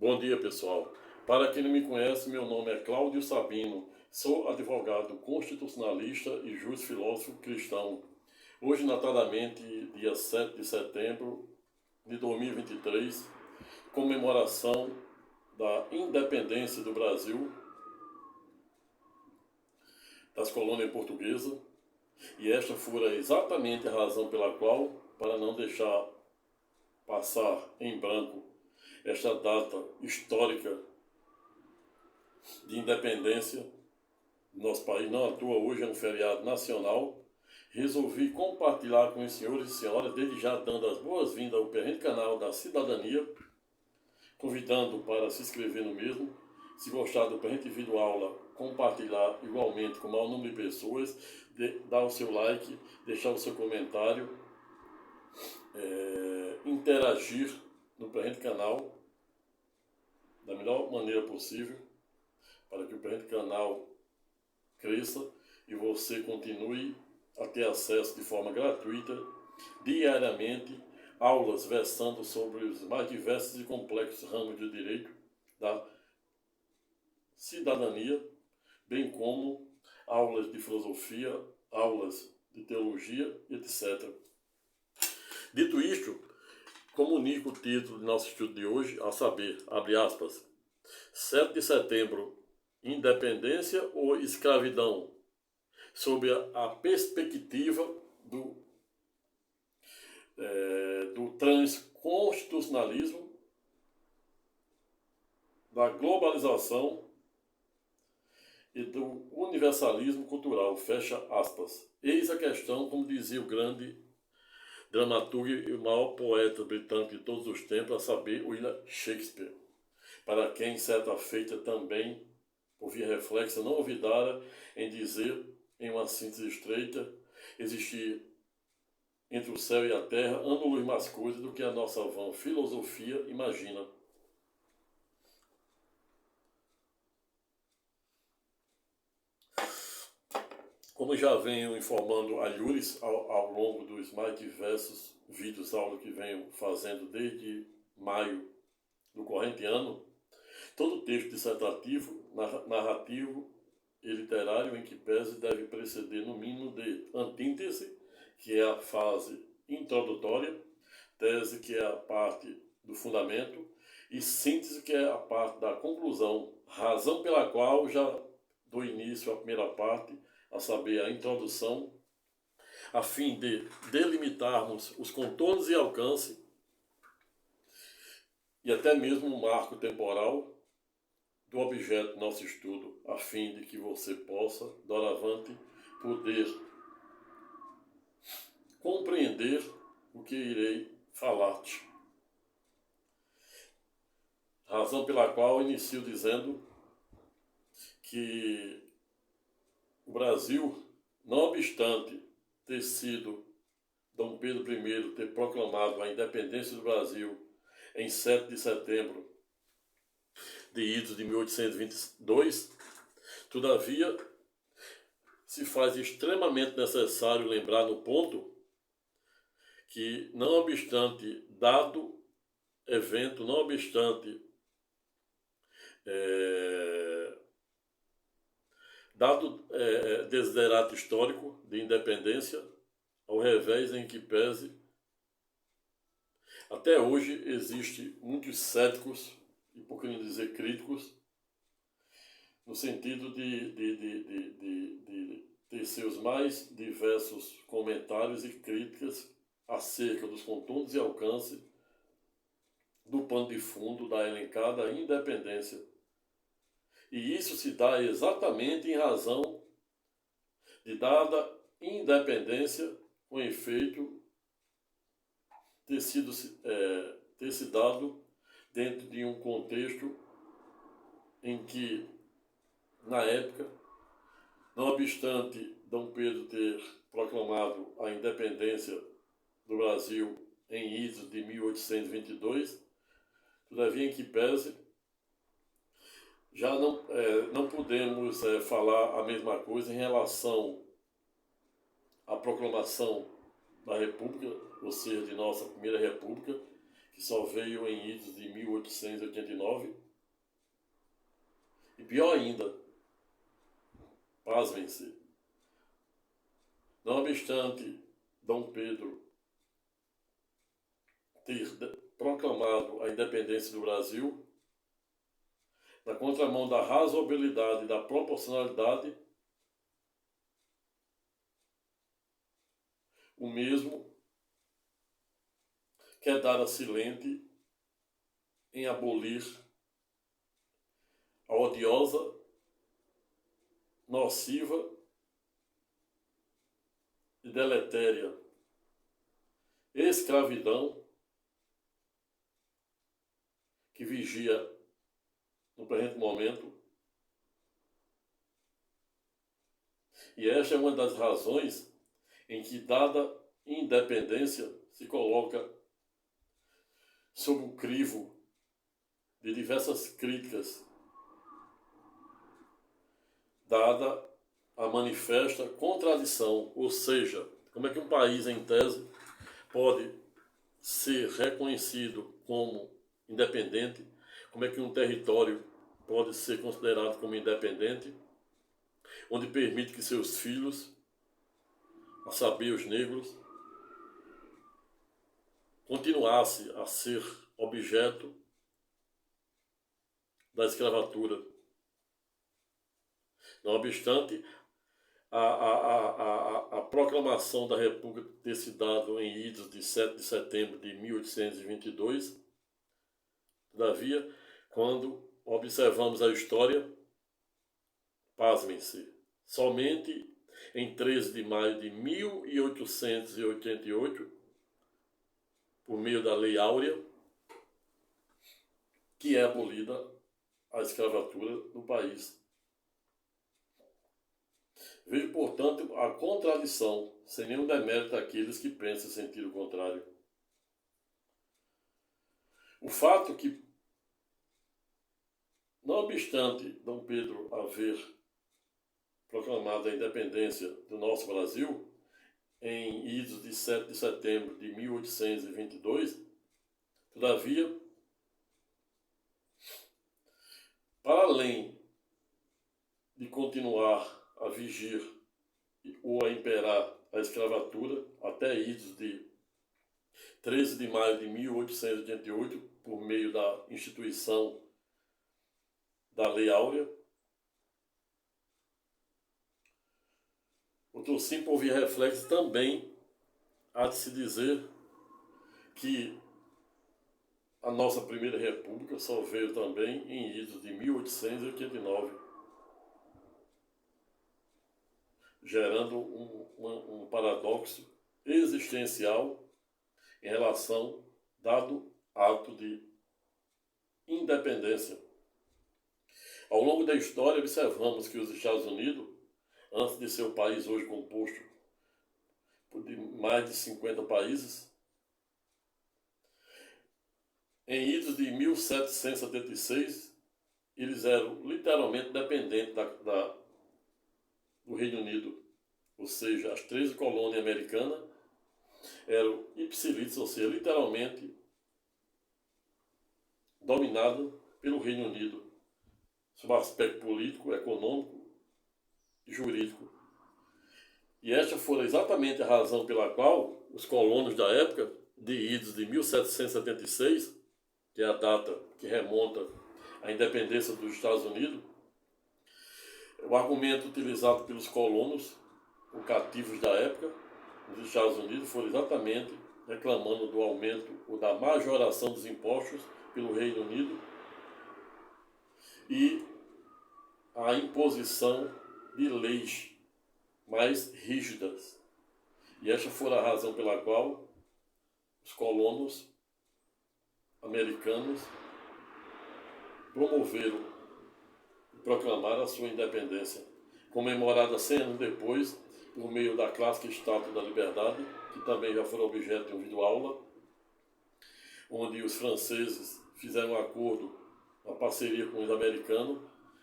Bom dia, pessoal. Para quem não me conhece, meu nome é Cláudio Sabino, sou advogado constitucionalista e juiz filósofo cristão. Hoje, notadamente, dia 7 de setembro de 2023, comemoração da independência do Brasil das colônias portuguesas, e esta fora exatamente a razão pela qual, para não deixar passar em branco esta data histórica de independência do nosso país, não à toa hoje é um feriado nacional, resolvi compartilhar com os senhores e senhoras, desde já dando as boas-vindas ao presente canal da Cidadania, convidando para se inscrever no mesmo. Se gostar do presente vídeo aula, compartilhar igualmente com o maior número de pessoas, dar o seu like, deixar o seu comentário, interagir no presente canal da melhor maneira possível, para que o presente canal cresça e você continue a ter acesso de forma gratuita, diariamente, aulas versando sobre os mais diversos e complexos ramos de direito da cidadania, bem como aulas de filosofia, aulas de teologia, etc. Dito isto, comunico o título de nosso estudo de hoje, a saber, abre aspas, 7 de setembro, independência ou escravidão, sob a perspectiva do transconstitucionalismo, da globalização e do universalismo cultural, fecha aspas. Eis a questão, como dizia o grande dramaturgo e o maior poeta britânico de todos os tempos, a saber, William Shakespeare, para quem certa feita também, por via reflexa, não olvidara em dizer, em uma síntese estreita, existir entre o céu e a terra anos-luz mais coisas do que a nossa vã filosofia imagina. Como já venho informando a Lures ao longo dos mais diversos vídeos aula que venho fazendo desde maio do corrente ano, todo texto dissertativo, narrativo e literário em que pese deve preceder no mínimo de antíntese, que é a fase introdutória, tese, que é a parte do fundamento, e síntese, que é a parte da conclusão, razão pela qual já dou início à primeira parte, a saber, a introdução, a fim de delimitarmos os contornos e alcance, e até mesmo o marco temporal do objeto do nosso estudo, a fim de que você possa, doravante, poder compreender o que irei falar-te. Razão pela qual inicio dizendo que o Brasil, não obstante ter sido Dom Pedro I ter proclamado a independência do Brasil em 7 de setembro de idos de 1822, todavia, se faz extremamente necessário lembrar no ponto que, não obstante dado evento, não obstante dado desiderato histórico de independência, ao revés em que pese, até hoje existe muitos céticos, e por que não dizer críticos, no sentido de ter seus mais diversos comentários e críticas acerca dos contornos e alcance do pano de fundo da elencada independência. E isso se dá exatamente em razão de dada independência, com efeito, ter se dado dentro de um contexto em que, na época, não obstante Dom Pedro ter proclamado a independência do Brasil em idos de 1822, todavia em que pese, já não podemos falar a mesma coisa em relação à proclamação da República, ou seja, de nossa Primeira República, que que só veio em idos de 1889. E pior ainda, pasmem-se, não obstante Dom Pedro ter proclamado a independência do Brasil, na contramão da razoabilidade e da proporcionalidade, o mesmo quer dar a silente em abolir a odiosa, nociva e deletéria escravidão que vigia no presente momento. E esta é uma das razões em que, dada independência, se coloca sob o crivo de diversas críticas, dada a manifesta contradição, ou seja, como é que um país em tese pode ser reconhecido como independente, como é que um território pode ser considerado como independente, onde permite que seus filhos, a saber os negros, continuasse a ser objeto da escravatura. Não obstante, a proclamação da República ter se dado em idos de 7 de setembro de 1822, todavia, quando observamos a história, pasmem-se, somente em 13 de maio de 1888, por meio da Lei Áurea, que é abolida a escravatura no país. Vejo, portanto, a contradição, sem nenhum demérito àqueles que pensam em sentido contrário. O fato que, não obstante Dom Pedro haver proclamado a independência do nosso Brasil, em idos de 7 de setembro de 1822, todavia, para além de continuar a vigir ou a imperar a escravatura até idos de 13 de maio de 1888, por meio da instituição da Lei Áurea, outro sim, por via reflexo, também há de se dizer que a nossa Primeira República só veio também em idos de 1889, gerando um paradoxo existencial em relação dado ato de independência. Ao longo da história, observamos que os Estados Unidos, antes de ser um país hoje composto por mais de 50 países, em idos de 1776, eles eram literalmente dependentes do Reino Unido, ou seja, as 13 colônias americanas eram ipsilíticas, ou seja, literalmente dominadas pelo Reino Unido, sob aspecto político, econômico e jurídico. E esta foi exatamente a razão pela qual os colonos da época, de idos de 1776, que é a data que remonta à independência dos Estados Unidos, o argumento utilizado pelos colonos, os cativos da época, nos Estados Unidos, foi exatamente reclamando do aumento ou da majoração dos impostos pelo Reino Unido e a imposição de leis mais rígidas. E esta foi a razão pela qual os colonos americanos promoveram e proclamaram a sua independência, comemorada 100 anos depois, por meio da clássica Estátua da Liberdade, que também já foi objeto de um vídeo-aula, onde os franceses fizeram um acordo, uma parceria com os americanos,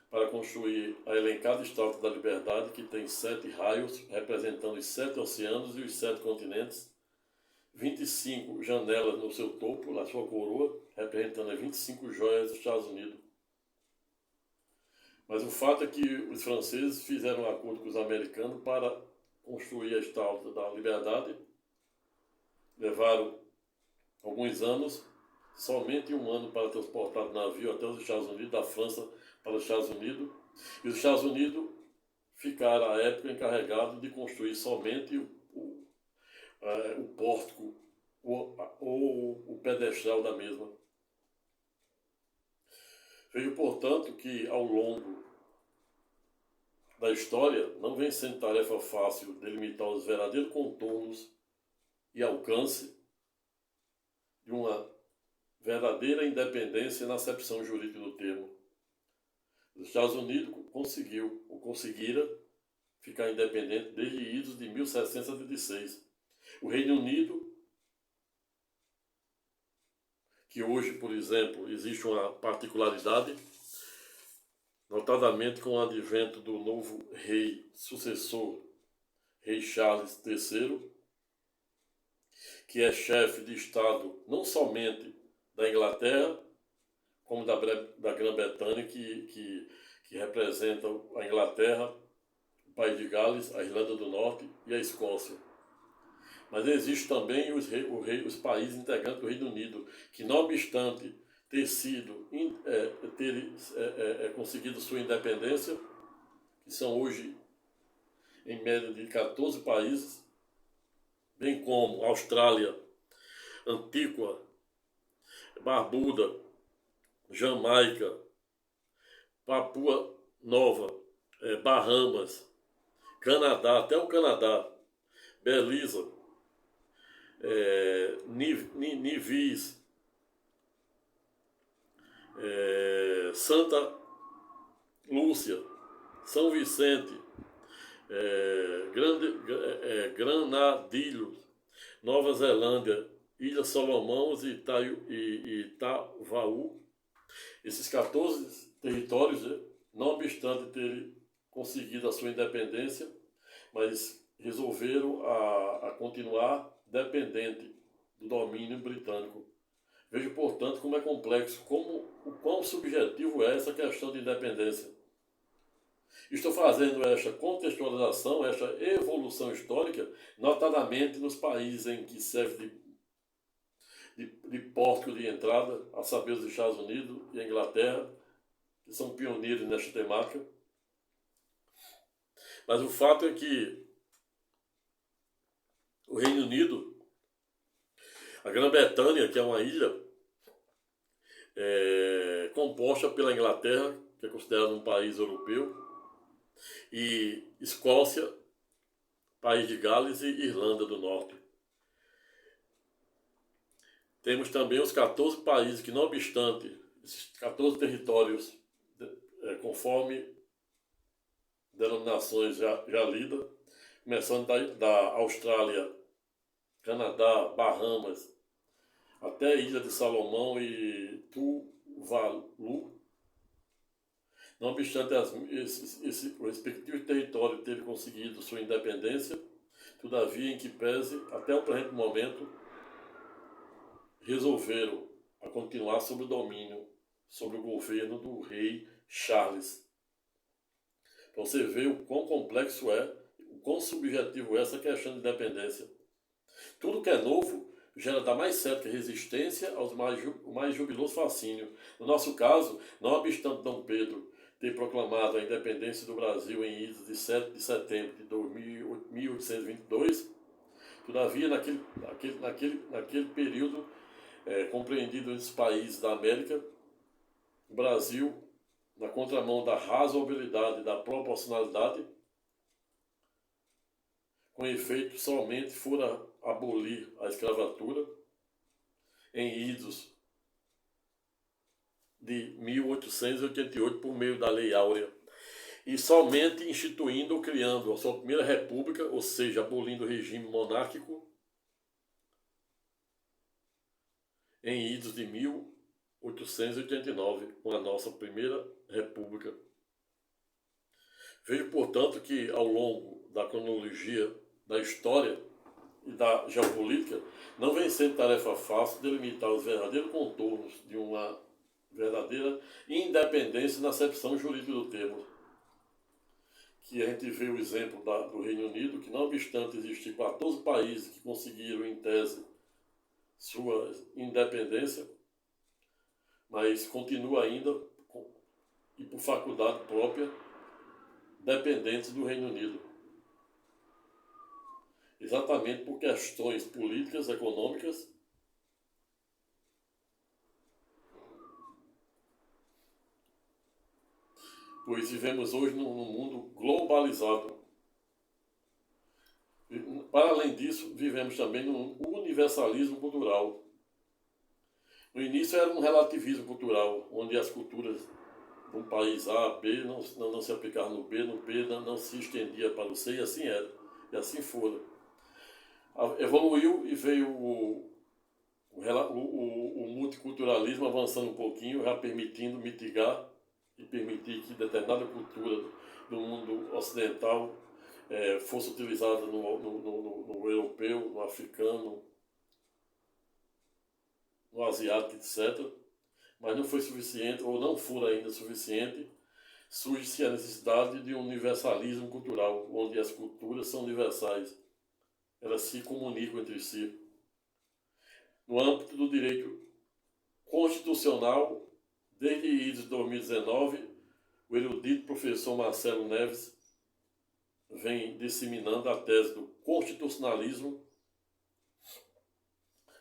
para construir a elencada Estátua da Liberdade, que tem 7 raios, representando os 7 oceanos e os 7 continentes, 25 janelas no seu topo, na sua coroa, representando as 25 joias dos Estados Unidos. Mas o fato é que os franceses fizeram um acordo com os americanos para construir a Estátua da Liberdade. Levaram alguns anos, somente um ano para transportar o navio até os Estados Unidos, da França para os Estados Unidos. E os Estados Unidos ficaram, à época, encarregados de construir somente o pórtico ou o pedestral da mesma. Vejo, portanto, que ao longo da história não vem sendo tarefa fácil delimitar os verdadeiros contornos e alcance de uma verdadeira independência na acepção jurídica do termo. Os Estados Unidos conseguiram ficar independente desde idos de 1776. O Reino Unido, que hoje, por exemplo, existe uma particularidade, notadamente com o advento do novo rei sucessor, rei Charles III, que é chefe de Estado não somente da Inglaterra, como da Grã-Bretanha, que representa a Inglaterra, o País de Gales, a Irlanda do Norte e a Escócia. Mas existe também os países integrantes do Reino Unido, que não obstante ter conseguido sua independência, que são hoje em média de 14 países, bem como Austrália, Antígua, Barbuda, Jamaica, Papua Nova, Bahamas, Canadá, até o Canadá, Belize, Nevis, Santa Lúcia, São Vicente, Granadilhos, Nova Zelândia, Ilha Salomão e Itavaú. Esses 14 territórios, não obstante terem conseguido a sua independência, mas resolveram a continuar dependente do domínio britânico. Veja, portanto, como é complexo, o quão subjetivo é essa questão de independência. Estou fazendo esta contextualização, esta evolução histórica, notadamente nos países em que serve de pórtico de entrada, a saber, os Estados Unidos e a Inglaterra, que são pioneiros nesta temática. Mas o fato é que o Reino Unido, a Grã-Bretanha, que é uma ilha composta pela Inglaterra, que é considerado um país europeu, e Escócia, País de Gales e Irlanda do Norte. Temos também os 14 países que, não obstante, esses 14 territórios, conforme denominações já lidas, começando da Austrália, Canadá, Bahamas, até a Ilha de Salomão e Tuvalu. Não obstante esse respectivo território ter conseguido sua independência, todavia, em que pese, até o presente momento, resolveram a continuar sob o domínio, sobre o governo do rei Charles. Para você ver o quão complexo é, o quão subjetivo é essa questão de independência. Tudo que é novo gera da mais certa resistência aos mais jubiloso fascínio. No nosso caso, não obstante Dom Pedro ter proclamado a independência do Brasil em idos de 7 de setembro de 1822, todavia, naquele período compreendido entre os países da América, o Brasil, na contramão da razoabilidade e da proporcionalidade, com efeito, somente fora abolir a escravatura em idos de 1888 por meio da Lei Áurea, e somente instituindo ou criando a sua primeira república, ou seja, abolindo o regime monárquico, em idos de 1889, com a nossa primeira república. Vejo, portanto, que ao longo da cronologia da história e da geopolítica, não vem sendo tarefa fácil delimitar os verdadeiros contornos de uma verdadeira independência na acepção jurídica do termo. Que a gente vê o exemplo do Reino Unido, que não obstante existir 14 países que conseguiram, em tese, sua independência, mas continua ainda, e por faculdade própria, dependentes do Reino Unido. Exatamente por questões políticas, econômicas, pois vivemos hoje num mundo globalizado. Para além disso, vivemos também num universalismo cultural. No início era um relativismo cultural, onde as culturas de um país A, B, não se aplicavam no B não se estendia para o C, e assim era, e assim foi. Evoluiu e veio o multiculturalismo avançando um pouquinho, já permitindo mitigar e permitir que determinada cultura do mundo ocidental fosse utilizada no europeu, no africano, no asiático, etc. Mas não foi suficiente, ou não for ainda suficiente, surge-se a necessidade de um universalismo cultural, onde as culturas são universais. Elas se comunicam entre si. No âmbito do direito constitucional, desde idos de 2019, o erudito professor Marcelo Neves vem disseminando a tese do constitucionalismo,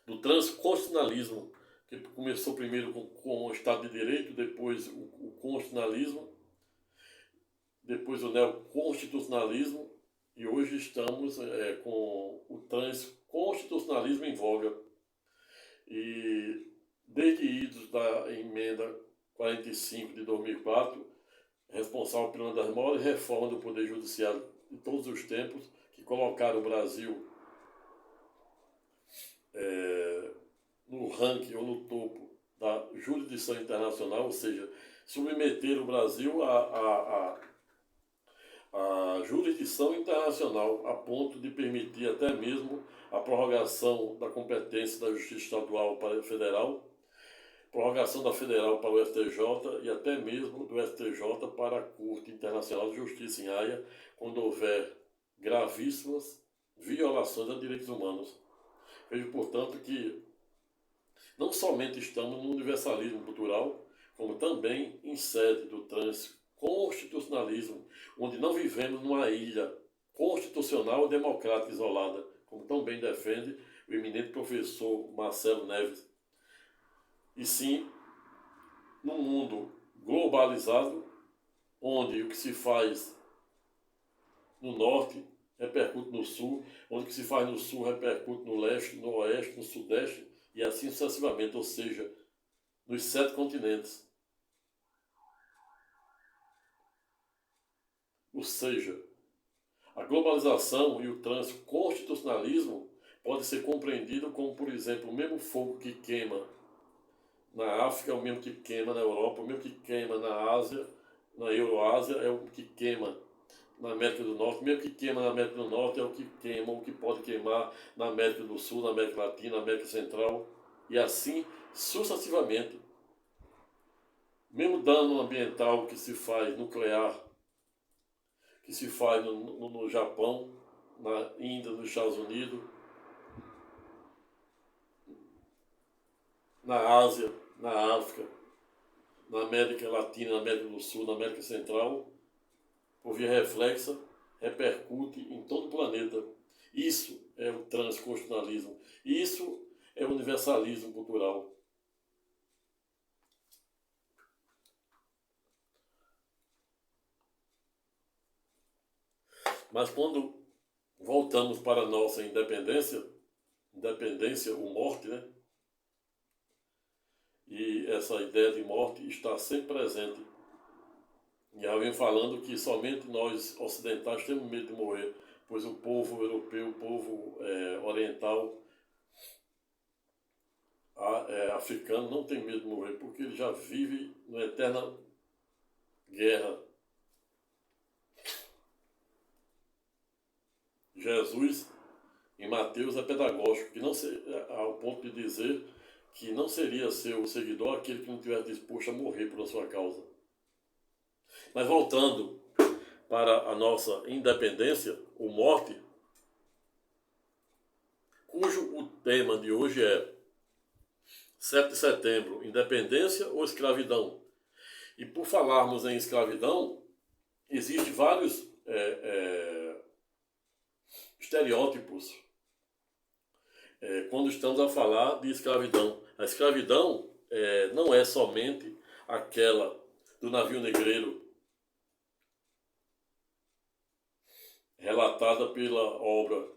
do transconstitucionalismo, que começou primeiro com o Estado de Direito, depois o constitucionalismo, depois o neoconstitucionalismo, e hoje estamos com o transconstitucionalismo em voga. E desde idos da emenda 45 de 2004, responsável por uma das maiores reformas do Poder Judiciário de todos os tempos, que colocaram o Brasil no ranking ou no topo da jurisdição internacional, ou seja, submeter o Brasil à jurisdição internacional, a ponto de permitir até mesmo a prorrogação da competência da Justiça Estadual para a Federal, prorrogação da Federal para o STJ e até mesmo do STJ para a Corte Internacional de Justiça em Haia, quando houver gravíssimas violações a direitos humanos. Vejo, portanto, que não somente estamos no universalismo cultural, como também em sede do transconstitucionalismo, onde não vivemos numa ilha constitucional ou democrática isolada, como tão bem defende o eminente professor Marcelo Neves, e sim num mundo globalizado, onde o que se faz no norte repercute no sul, onde o que se faz no sul repercute no leste, no oeste, no sudeste, e assim sucessivamente, ou seja, nos 7 continentes. Ou seja, a globalização e o transconstitucionalismo pode ser compreendido como, por exemplo, o mesmo fogo que queima na África é o mesmo que queima na Europa, o mesmo que queima na Ásia, na Euroásia é o que queima na América do Norte, o mesmo que queima na América do Norte é o que queima, o que pode queimar na América do Sul, na América Latina, na América Central, e assim sucessivamente. Mesmo dano ambiental que se faz nuclear, que se faz no Japão, na Índia, nos Estados Unidos, na Ásia, na África, na América Latina, na América do Sul, na América Central, por via reflexa, repercute em todo o planeta. Isso é o transconstitucionalismo. Isso é o universalismo cultural. Mas quando voltamos para a nossa independência ou morte, né? E essa ideia de morte está sempre presente. E já vem falando que somente nós ocidentais temos medo de morrer, pois o povo europeu, o povo oriental, africano, não tem medo de morrer, porque ele já vive numa eterna guerra. Jesus em Mateus é pedagógico, que não ao ponto de dizer que não seria seu seguidor aquele que não tivesse disposto a morrer pela sua causa. Mas voltando para a nossa independência, ou morte, cujo o tema de hoje é 7 de setembro, independência ou escravidão? E por falarmos em escravidão, existem vários estereótipos quando estamos a falar de escravidão. A escravidão não é somente aquela do navio negreiro, relatada pela obra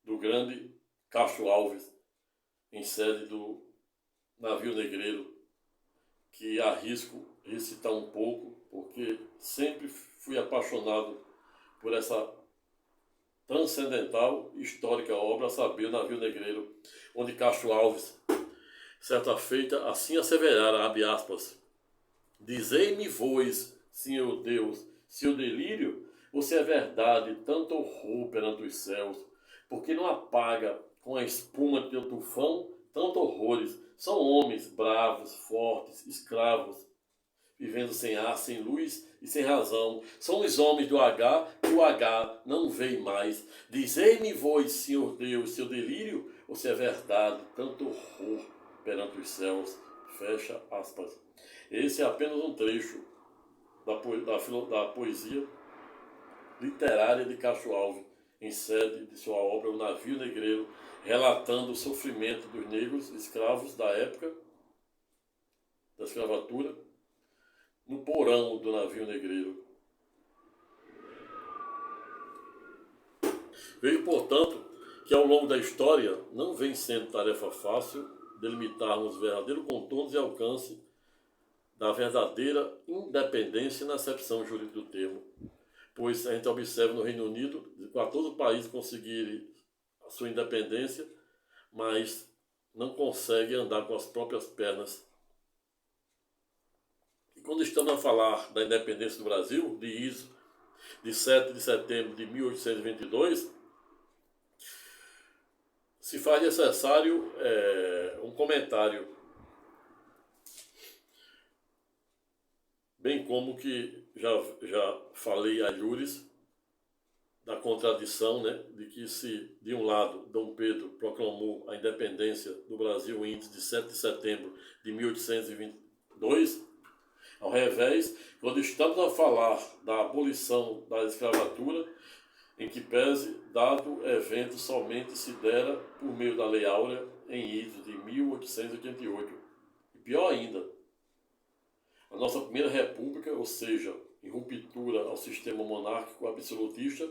do grande Castro Alves, em sede do navio negreiro, que arrisco recitar um pouco, porque sempre fui apaixonado por essa transcendental histórica obra, a saber, o navio negreiro, onde Castro Alves, certa feita, assim asseverara, abre aspas, dizei-me vós, Senhor Deus, se o delírio ou se é verdade tanto horror perante os céus, porque não apaga com a espuma de teu tufão tanto horrores. São homens bravos, fortes, escravos, vivendo sem ar, sem luz e sem razão. São os homens do H, que o H não vê mais. Dizei-me vós, Senhor Deus, seu delírio ou se é verdade tanto horror perante os céus. Fecha aspas. Esse é apenas um trecho da poesia literária de Castro Alves, em sede de sua obra O Navio Negreiro, relatando o sofrimento dos negros escravos da época da escravatura no porão do navio negreiro. Vejo, portanto, que ao longo da história não vem sendo tarefa fácil delimitarmos verdadeiros contornos e alcance da verdadeira independência na acepção jurídica do termo, pois a gente observa no Reino Unido 14 países conseguirem a sua independência, mas não conseguem andar com as próprias pernas. E quando estamos a falar da independência do Brasil, de 7 de setembro de 1822, se faz necessário um comentário, bem como que já falei a Lures, da contradição, né, de que se, de um lado, Dom Pedro proclamou a independência do Brasil em índice de 7 de setembro de 1822, ao revés, quando estamos a falar da abolição da escravatura, em que pese dado evento somente se dera por meio da Lei Áurea em idos de 1888. E pior ainda, a nossa primeira república, ou seja, em ruptura ao sistema monárquico absolutista,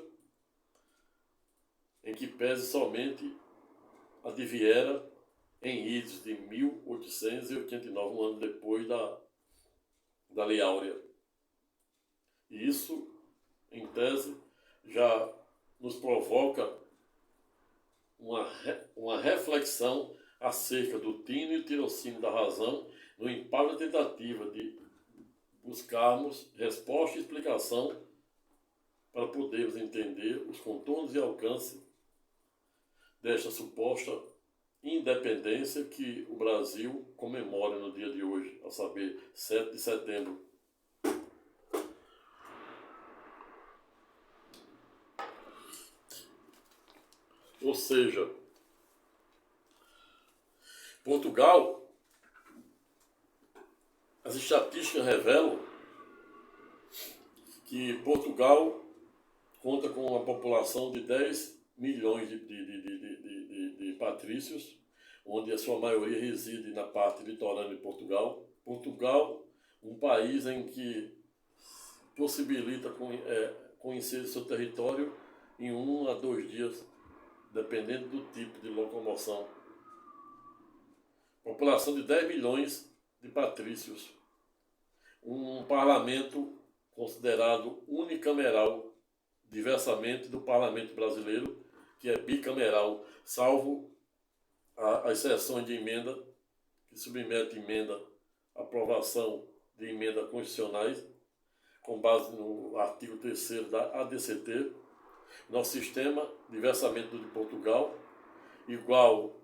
em que pese somente adviera em idos de 1889, um ano depois da Lei Áurea. E isso, em tese, já nos provoca uma reflexão acerca do tino e tirocínio da razão no imparo da tentativa de buscarmos resposta e explicação para podermos entender os contornos e alcance desta suposta independência que o Brasil comemora no dia de hoje, a saber, 7 de setembro. Ou seja, Portugal, as estatísticas revelam que Portugal conta com uma população de 10 milhões de patrícios, onde a sua maioria reside na parte litorânea de Portugal. Portugal, um país em que possibilita conhecer seu território em 1 a 2 dias, dependendo do tipo de locomoção. População de 10 milhões de patrícios. Um parlamento considerado unicameral, diversamente do parlamento brasileiro, que é bicameral, salvo as sessões de emenda, que submete emenda, aprovação de emendas constitucionais, com base no artigo 3º da ADCT, Nosso sistema, diversamente do de Portugal, igual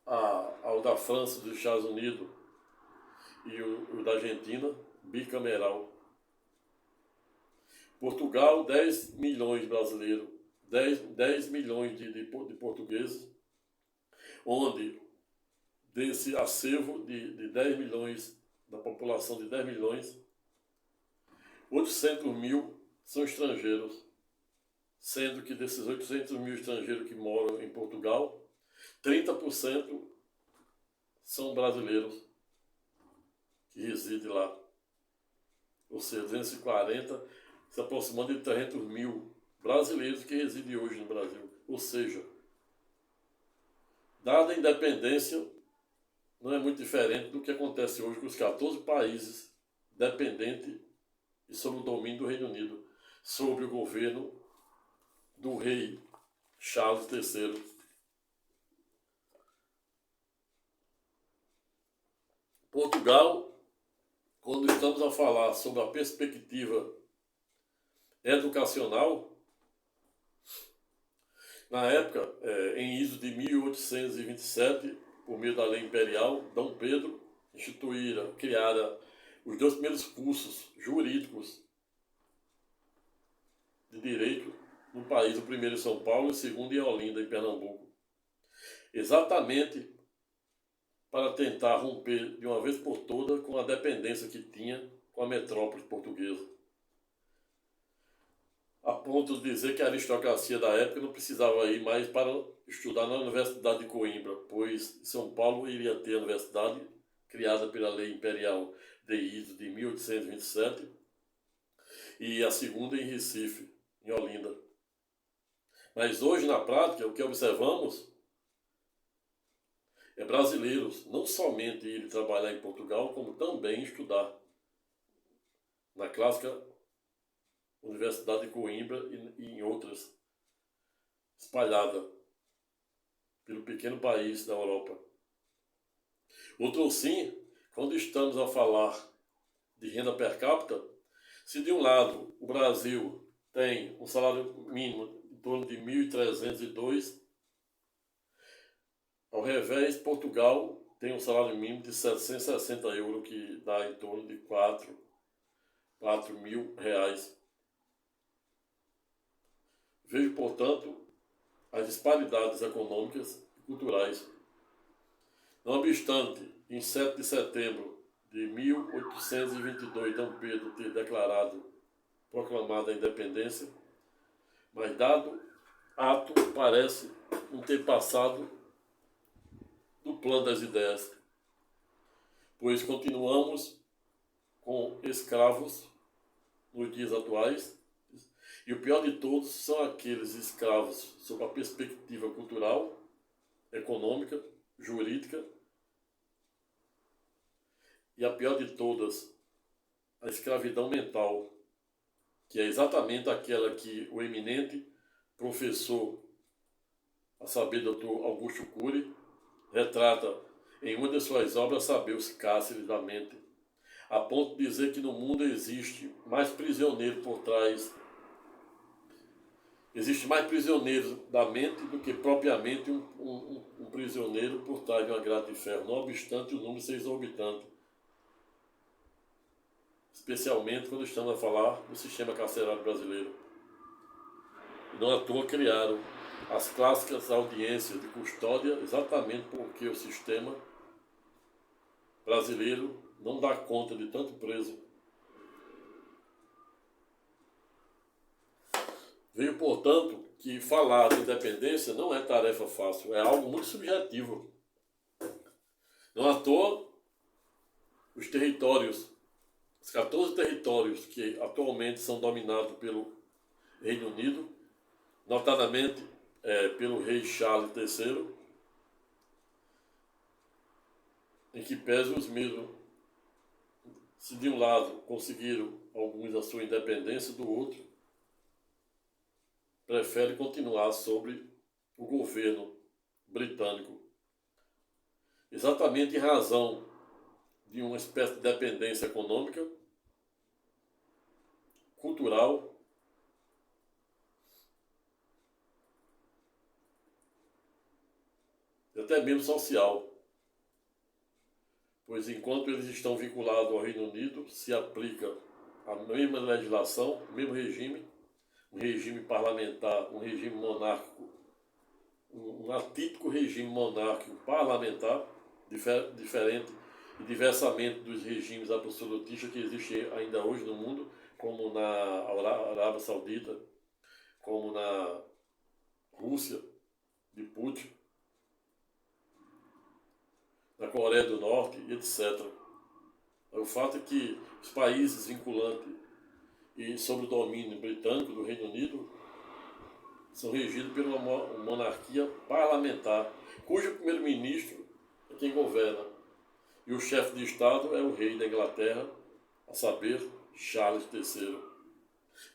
ao da França, dos Estados Unidos e o da Argentina, bicameral. Portugal, 10 milhões de brasileiros, 10 milhões de portugueses, onde desse acervo de 10 milhões, da população de 10 milhões, 800 mil são estrangeiros, sendo que desses 800 mil estrangeiros que moram em Portugal, 30% são brasileiros que residem lá. Ou seja, 240, se aproximando de 300 mil brasileiros que residem hoje no Brasil. Ou seja, dada a independência, não é muito diferente do que acontece hoje com os 14 países dependentes e sob o domínio do Reino Unido, sob o governo do rei Charles III. Portugal, quando estamos a falar sobre a perspectiva educacional, na época, em iso de 1827, por meio da lei imperial, Dom Pedro criara os 2 primeiros cursos jurídicos de direito no país, o primeiro em São Paulo e o segundo em Olinda, em Pernambuco. Exatamente para tentar romper de uma vez por todas com a dependência que tinha com a metrópole portuguesa. A ponto de dizer que a aristocracia da época não precisava ir mais para estudar na Universidade de Coimbra, pois São Paulo iria ter a universidade criada pela Lei Imperial de Iso de 1827 e a segunda em Recife, em Olinda. Mas hoje, na prática, o que observamos é brasileiros não somente irem trabalhar em Portugal, como também estudar na clássica Universidade de Coimbra e em outras espalhadas pelo pequeno país da Europa. Outro sim, quando estamos a falar de renda per capita, se de um lado o Brasil tem um salário mínimo em torno de 1.302, ao revés, Portugal tem um salário mínimo de 760 euros, que dá em torno de 4 mil reais. Vejo, portanto, as disparidades econômicas e culturais. Não obstante, em 7 de setembro de 1822, Dom Pedro ter proclamado a independência, mas dado ato parece não ter passado do plano das ideias, pois continuamos com escravos nos dias atuais, e o pior de todos são aqueles escravos sob a perspectiva cultural, econômica, jurídica, e a pior de todas, a escravidão mental, que é exatamente aquela que o eminente professor, a saber, Dr. Augusto Cury, retrata em uma de suas obras, Saber os Cárceres da Mente, a ponto de dizer que no mundo existe mais prisioneiro por trás, existe mais prisioneiros da mente do que propriamente um prisioneiro por trás de uma grade de ferro, não obstante o número ser exorbitante, especialmente quando estamos a falar do sistema carcerário brasileiro. Não à toa criaram as clássicas audiências de custódia, exatamente porque o sistema brasileiro não dá conta de tanto preso. Veio, portanto, que falar de independência não é tarefa fácil, é algo muito subjetivo. Não à toa, os 14 territórios que atualmente são dominados pelo Reino Unido, notadamente pelo rei Charles III, em que pese os mesmos, se de um lado conseguiram alguns a sua independência, do outro prefere continuar sobre o governo britânico, exatamente em razão de uma espécie de dependência econômica, cultural até mesmo social, pois enquanto eles estão vinculados ao Reino Unido, se aplica a mesma legislação, o mesmo regime, um regime parlamentar, um regime monárquico, um atípico regime monárquico parlamentar, diferente e diversamente dos regimes absolutistas que existem ainda hoje no mundo, como na Arábia Saudita, como na Rússia, de Putin, na Coreia do Norte, etc. O fato é que os países vinculantes e sob o domínio britânico do Reino Unido são regidos por uma monarquia parlamentar, cujo primeiro-ministro é quem governa, e o chefe de Estado é o rei da Inglaterra, a saber, Charles III.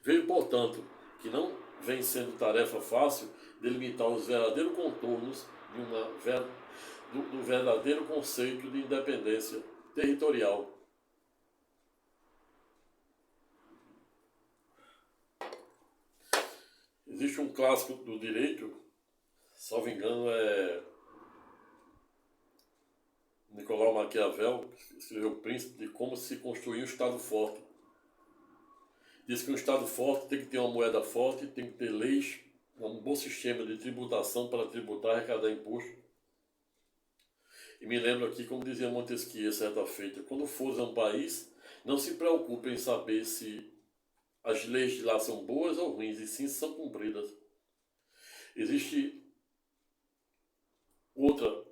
Veio, portanto, que não vem sendo tarefa fácil delimitar os verdadeiros contornos do verdadeiro conceito de independência territorial. Existe um clássico do direito, salvo engano, é Nicolau Maquiavel, que escreveu O Príncipe, de como se construir um Estado forte. Diz que um Estado forte tem que ter uma moeda forte, tem que ter leis, um bom sistema de tributação para tributar e arrecadar imposto. E me lembro aqui, como dizia Montesquieu certa feita, quando fores a um país, não se preocupe em saber se as leis de lá são boas ou ruins, e sim são cumpridas. Existe outra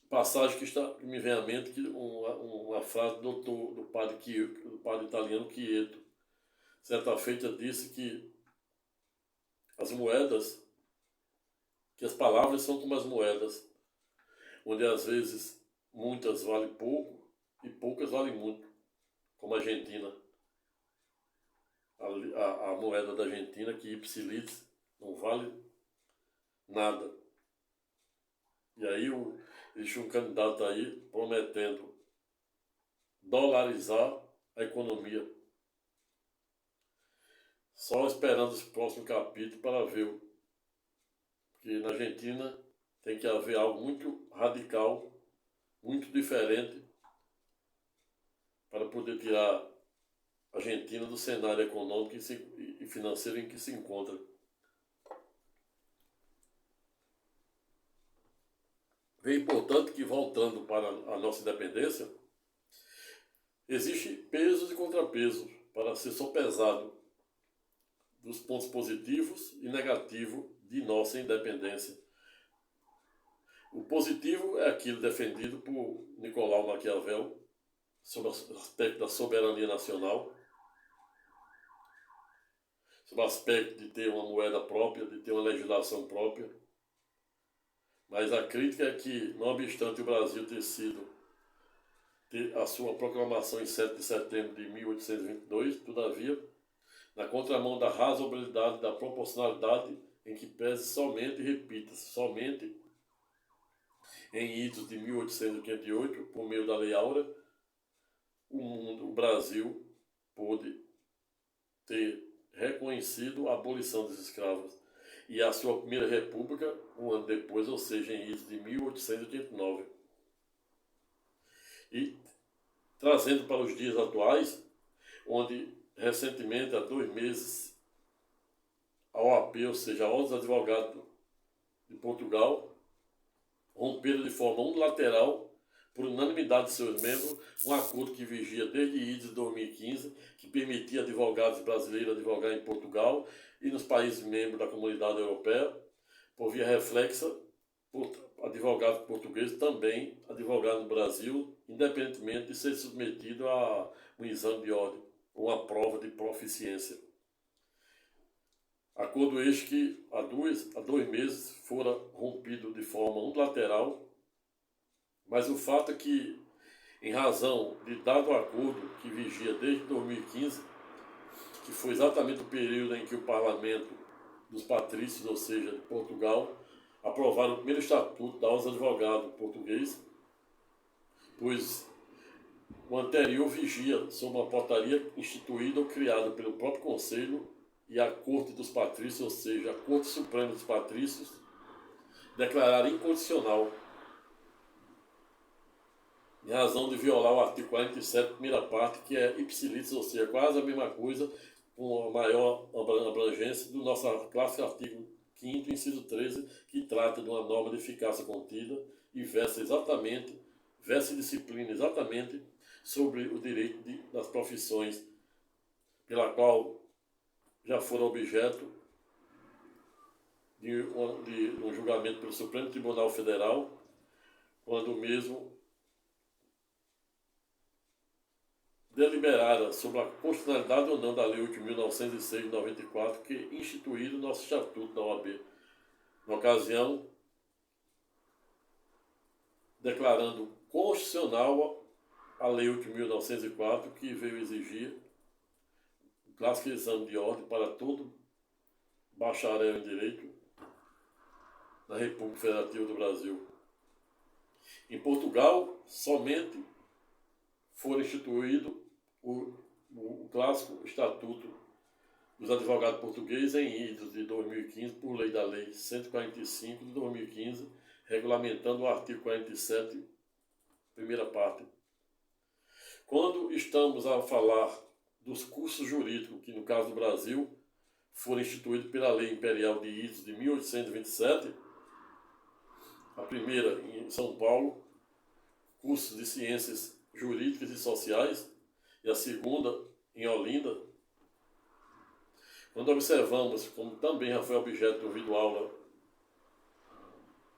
passagem que me vem à mente, uma frase do padre italiano Quieto. Certa feita disse que as moedas, que as palavras são como as moedas, onde às vezes muitas valem pouco e poucas valem muito, como a Argentina. A moeda da Argentina, que ipsilitris, não vale nada. E aí existe um candidato aí prometendo dolarizar a economia. Só esperando os próximos capítulos para ver. Porque na Argentina tem que haver algo muito radical, muito diferente, para poder tirar a Argentina do cenário econômico e financeiro em que se encontra. É importante que, voltando para a nossa independência, existe pesos e contrapesos para ser sopesado dos pontos positivos e negativos de nossa independência. O positivo é aquilo defendido por Nicolau Maquiavel sobre o aspecto da soberania nacional, sobre o aspecto de ter uma moeda própria, de ter uma legislação própria. Mas a crítica é que, não obstante o Brasil ter a sua proclamação em 7 de setembro de 1822, todavia, na contramão da razoabilidade e da proporcionalidade, em que pese somente, repita-se, somente em idos de 1858, por meio da Lei Áurea, o Brasil pôde ter reconhecido a abolição dos escravos e a sua primeira república um ano depois, ou seja, em idos de 1889. E trazendo para os dias atuais, onde recentemente, há 2 meses, a OAB, ou seja, a Ordem dos Advogados de Portugal, romperam de forma unilateral, por unanimidade de seus membros, um acordo que vigia desde idos de 2015, que permitia advogados brasileiros advogar em Portugal e nos países membros da Comunidade Europeia, por via reflexa, por advogados portugueses também advogar no Brasil, independentemente de ser submetido a um exame de ordem, ou uma prova de proficiência. Acordo este que há 2 meses fora rompido de forma unilateral, mas o fato é que, em razão de dado acordo que vigia desde 2015, que foi exatamente o período em que o parlamento dos patrícios, ou seja, de Portugal, aprovaram o primeiro estatuto da Ordem dos Advogados português, pois o anterior vigia sob uma portaria instituída ou criada pelo próprio Conselho e a Corte dos Patrícios, ou seja, a Corte Suprema dos Patrícios, declarar incondicional, em razão de violar o artigo 47, primeira parte, que é ipsilitris, ou seja, quase a mesma coisa, com a maior abrangência do nosso clássico artigo 5º, inciso 13, que trata de uma norma de eficácia contida e versa e disciplina exatamente sobre o direito das profissões, pela qual já foram objeto de um julgamento pelo Supremo Tribunal Federal, quando mesmo deliberada sobre a constitucionalidade ou não da Lei 8.906 de 94, que instituíram o nosso Estatuto da OAB. Na ocasião, declarando constitucional a Lei 8.904, que veio exigir o clássico exame de ordem para todo bacharel em Direito na República Federativa do Brasil. Em Portugal, somente foi instituído o clássico Estatuto dos Advogados Portugueses em idos de 2015, por lei da Lei 145 de 2015, regulamentando o artigo 47, primeira parte. Quando estamos a falar dos cursos jurídicos, que no caso do Brasil foram instituídos pela Lei Imperial de idos de 1827, a primeira em São Paulo, cursos de Ciências Jurídicas e Sociais, e a segunda em Olinda. Quando observamos, como também já foi objeto do vídeo aula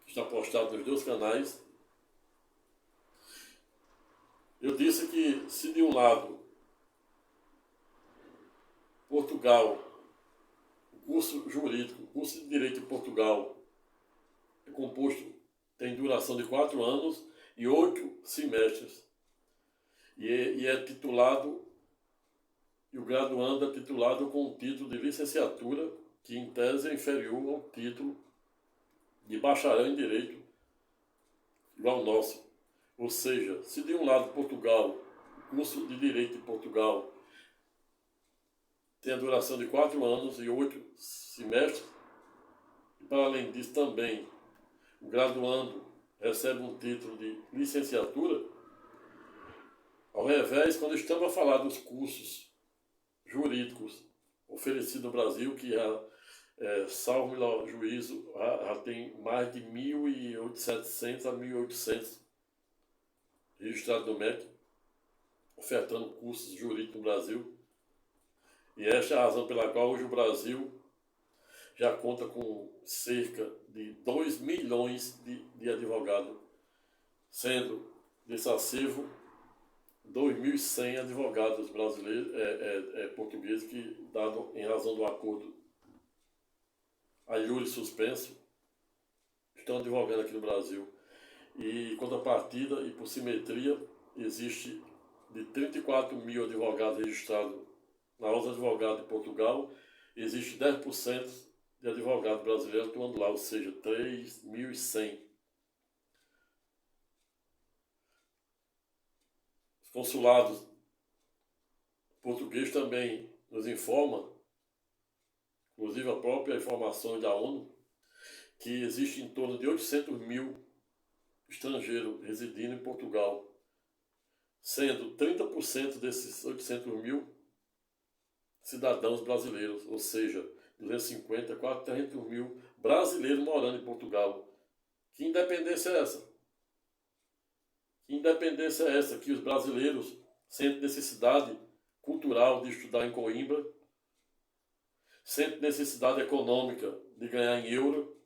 que está postado nos 2 canais, eu disse que se de um lado Portugal, o curso jurídico, o curso de Direito em Portugal é composto, tem duração de 4 anos e 8 semestres. E é titulado, e o graduando é titulado com o título de licenciatura, que em tese é inferior ao título de bacharel em Direito, igual ao nosso. Ou seja, se de um lado Portugal, o curso de Direito em Portugal tem a duração de 4 anos e 8 semestres, e para além disso também o graduando recebe um título de licenciatura, ao revés, quando estamos a falar dos cursos jurídicos oferecidos no Brasil, que salvo meu juízo, já tem mais de 1.700 a 1.800 registrados no MEC, ofertando cursos jurídicos no Brasil. E esta é a razão pela qual hoje o Brasil já conta com cerca de 2 milhões de advogados, sendo desse acervo 2.100 advogados brasileiros, portugueses, que, dado em razão do acordo a iure suspenso, estão advogando aqui no Brasil. E, contrapartida e por simetria, existe de 34 mil advogados registrados na Ordem dos Advogados de Portugal, existe 10% de advogados brasileiros atuando lá, ou seja, 3.100. Os consulados portugueses também nos informam, inclusive a própria informação da ONU, que existe em torno de 800 mil estrangeiros residindo em Portugal, sendo 30% desses 800 mil cidadãos brasileiros, ou seja, 250, quase 300 mil brasileiros morando em Portugal. Que independência é essa? Que independência é essa que os brasileiros sentem necessidade cultural de estudar em Coimbra, sentem necessidade econômica de ganhar em euro?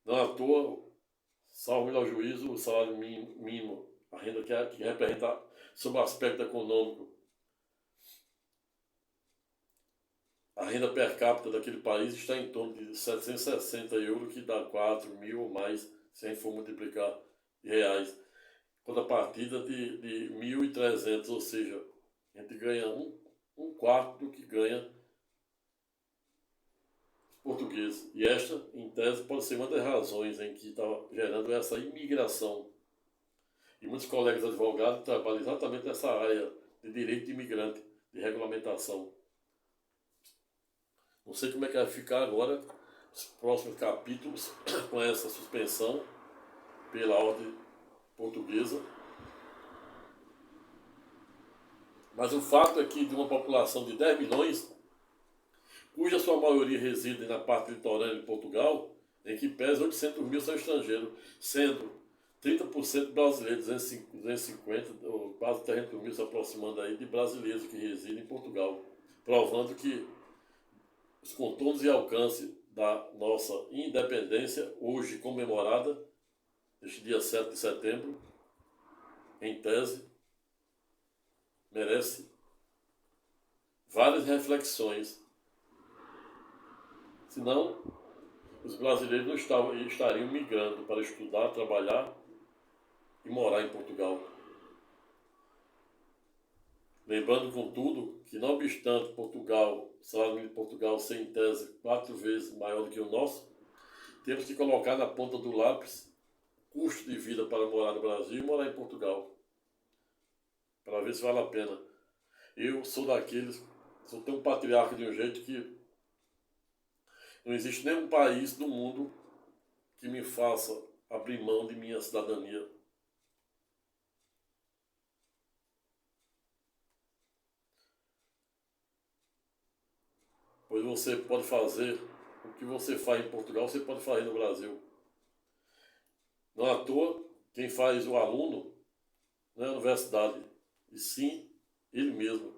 Não à toa, salvo melhor juízo, o salário mínimo, a renda que representa, sob o aspecto econômico, a renda per capita daquele país está em torno de 760 euros, que dá 4 mil ou mais, se a gente for multiplicar em reais. Contrapartida de 1.300, ou seja, a gente ganha um quarto do que ganha os portugueses. E esta, em tese, pode ser uma das razões em que está gerando essa imigração. E muitos colegas advogados trabalham exatamente nessa área de direito de imigrante, de regulamentação. Não sei como é que vai ficar agora os próximos capítulos com essa suspensão pela ordem portuguesa. Mas o fato é que de uma população de 10 milhões, cuja sua maioria reside na parte litorânea de Portugal, em que pesa 800 mil são estrangeiros, sendo 30% brasileiros, 250, ou quase 300 mil se aproximando aí de brasileiros que residem em Portugal, provando que os contornos e alcance da nossa independência, hoje comemorada, neste dia 7 de setembro, em tese, merece várias reflexões. Senão, os brasileiros não estariam migrando para estudar, trabalhar e morar em Portugal. Lembrando, contudo, que não obstante Portugal, o salário mínimo de Portugal ser em tese 4 vezes maior do que o nosso, temos que colocar na ponta do lápis o custo de vida para morar no Brasil e morar em Portugal, para ver se vale a pena. Eu sou daqueles, sou tão patriarca de um jeito que não existe nenhum país do mundo que me faça abrir mão de minha cidadania. Pois você pode fazer o que você faz em Portugal, você pode fazer no Brasil. Não à toa, quem faz o aluno não é a universidade, e sim ele mesmo,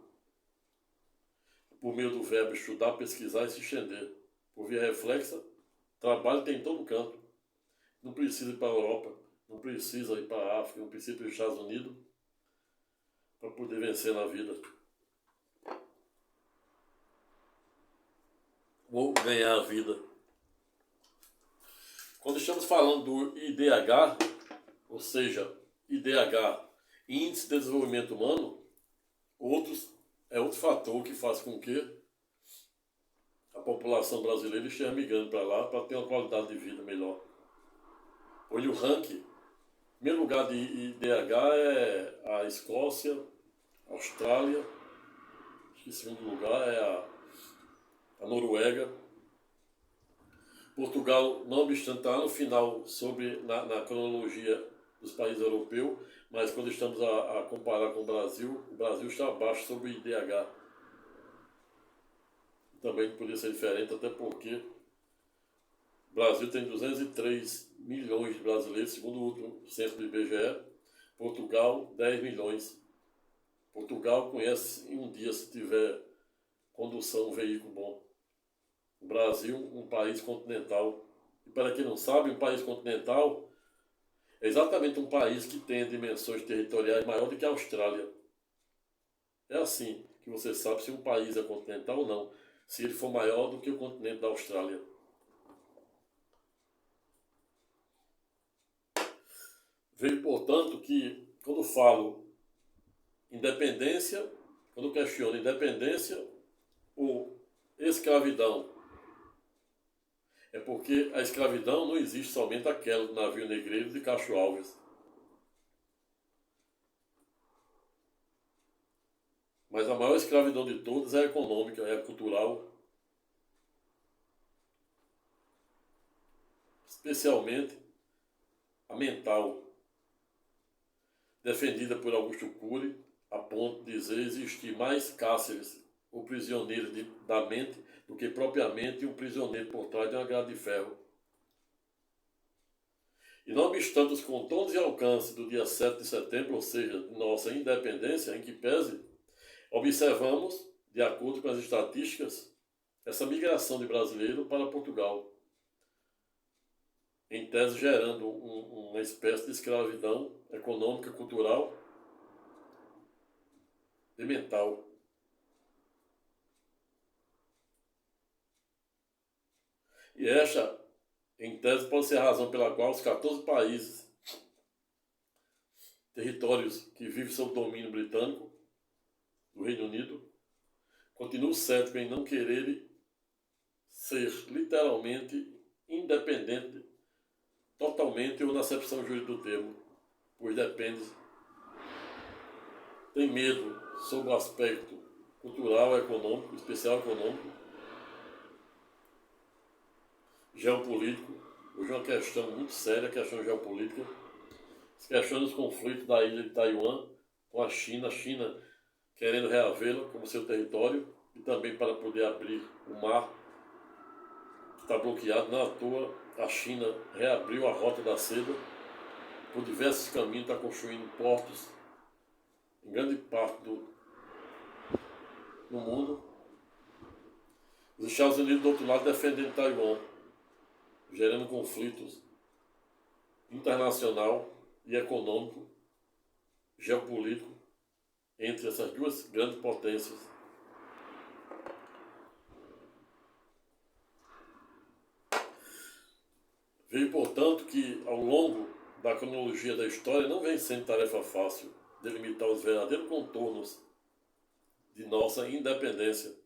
por meio do verbo estudar, pesquisar e se estender. Por via reflexa, trabalho tem em todo canto. Não precisa ir para a Europa, não precisa ir para a África, não precisa ir para os Estados Unidos para poder vencer na vida. Ou ganhar a vida. Quando estamos falando do IDH, ou seja, IDH, Índice de Desenvolvimento Humano, é outro fator que faz com que a população brasileira esteja migrando para lá para ter uma qualidade de vida melhor. Olha o ranking. Em primeiro lugar de IDH é a Escócia, a Austrália, em segundo lugar é a Noruega. Portugal, não obstante, está no final na cronologia dos países europeus, mas quando estamos a comparar com o Brasil está abaixo sobre o IDH. Também poderia ser diferente, até porque o Brasil tem 203 milhões de brasileiros, segundo o último censo do IBGE, Portugal 10 milhões. Portugal conhece em um dia, se tiver condução, um veículo bom. O Brasil, um país continental. E para quem não sabe, um país continental é exatamente um país que tem dimensões territoriais maiores do que a Austrália. É assim que você sabe se um país é continental ou não, se ele for maior do que o continente da Austrália. Vejo, portanto, que quando falo independência, quando questiono independência ou escravidão, é porque a escravidão não existe somente aquela do navio negreiro de Castro Alves. Mas a maior escravidão de todas é a econômica, é a cultural, especialmente a mental, defendida por Augusto Cury, a ponto de dizer existir mais cárceres ou prisioneiros da mente do que propriamente um prisioneiro por trás de uma grade de ferro. E não obstante os contornos e alcance do dia 7 de setembro, ou seja, de nossa independência, em que pese, observamos, de acordo com as estatísticas, essa migração de brasileiros para Portugal, em tese gerando uma espécie de escravidão econômica, cultural e mental. E esta, em tese, pode ser a razão pela qual os 14 países, territórios que vivem sob domínio britânico, do Reino Unido, continuam céticos em não quererem ser literalmente independente, totalmente ou na acepção jurídica do termo, pois depende, tem medo sobre o aspecto cultural, econômico, especial econômico, geopolítico. Hoje é uma questão muito séria, a questão geopolítica. Se questiona os conflitos da ilha de Taiwan com a China querendo reavê-la como seu território e também para poder abrir o mar que está bloqueado. Não à toa, a China reabriu a Rota da Seda, por diversos caminhos, está construindo portos em grande parte do mundo. Os Estados Unidos, do outro lado, defendendo Taiwan, gerando conflitos internacional e econômico, geopolítico, entre essas duas grandes potências. Veio, portanto, que ao longo da cronologia da história não vem sendo tarefa fácil delimitar os verdadeiros contornos de nossa independência.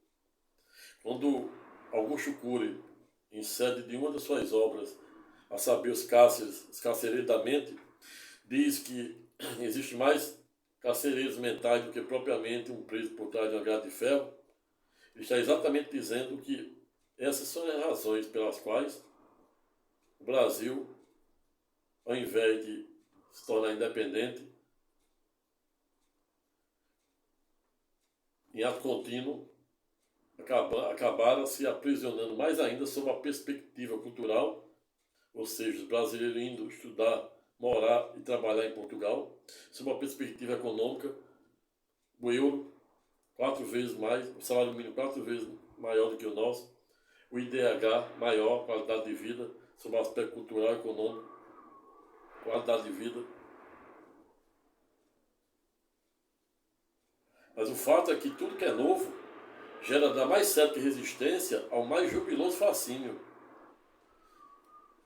Quando Augusto Cury, em sede de uma das suas obras, a saber, os carcereiros da mente, diz que existe mais carcereiros mentais do que propriamente um preso por trás de uma grade de ferro. Ele está exatamente dizendo que essas são as razões pelas quais o Brasil, ao invés de se tornar independente, em ato contínuo, acabaram se aprisionando mais ainda sob a perspectiva cultural, ou seja, os brasileiros indo estudar, morar e trabalhar em Portugal, sob a perspectiva econômica, o euro 4 vezes mais, o salário mínimo 4 vezes maior do que o nosso, o IDH maior, qualidade de vida, sob o aspecto cultural, econômico, qualidade de vida. Mas o fato é que tudo que é novo gera da mais certa resistência ao mais jubiloso fascínio.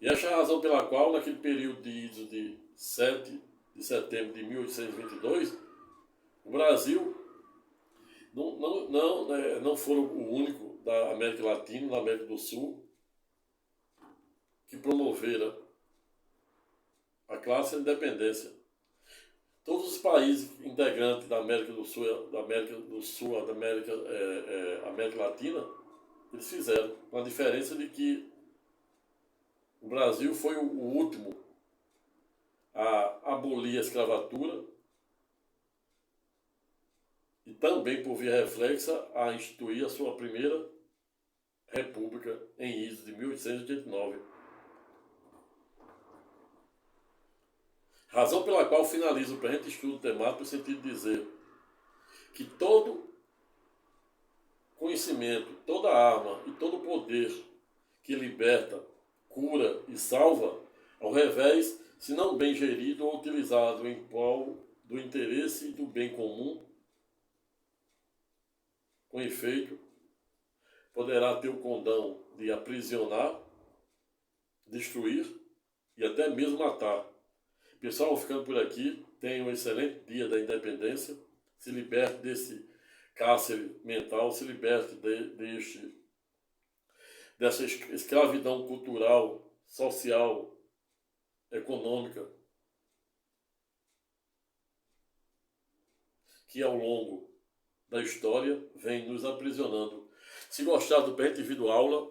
E esta é a razão pela qual, naquele período de 7 de setembro de 1822, o Brasil não foi o único da América Latina, da América do Sul, que promovera a classe e a independência. Todos os países integrantes da América do Sul, América Latina, eles fizeram, com a diferença de que o Brasil foi o último a abolir a escravatura e também, por via reflexa, a instituir a sua primeira república em idos de 1889. Razão pela qual finalizo o presente estudo temático no sentido de dizer que todo conhecimento, toda arma e todo poder que liberta, cura e salva, ao revés, se não bem gerido ou utilizado em prol do interesse e do bem comum, com efeito, poderá ter o condão de aprisionar, destruir e até mesmo matar. Pessoal, vou ficando por aqui. Tenha um excelente dia da independência. Se liberte desse cárcere mental, se liberte dessa escravidão cultural, social, econômica, que ao longo da história vem nos aprisionando. Se gostar do presente vídeo aula,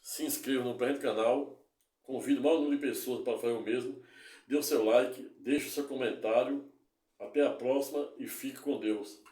se inscreva no presente canal, convido o maior número de pessoas para fazer o mesmo. Dê o seu like, deixe o seu comentário. Até a próxima e fique com Deus.